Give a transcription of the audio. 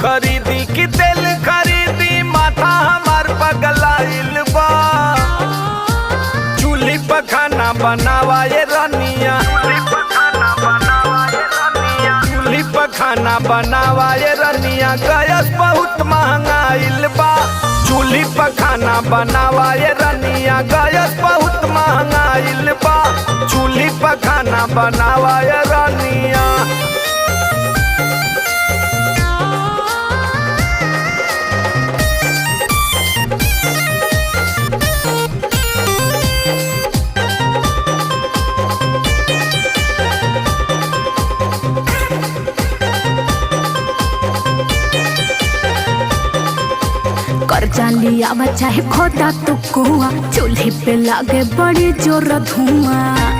खरीदी की तेल खरीदी माथा हमार पगलाइल बा। चूल्ही पर खाना बनावा ये रनिया, चूल्ही पर खाना बनावा ये रनिया। गैस बहुत महंगाइल बा। चूल्ही पर खाना बनावा ये रनिया, गैस बहुत महंगाइल बा। चूल्ही पर खाना बनावा ये रनिया। कर्जा लिया चाहे खोदा तो कुआ, चूल्हे पे लागे बड़ी जोर धुआं।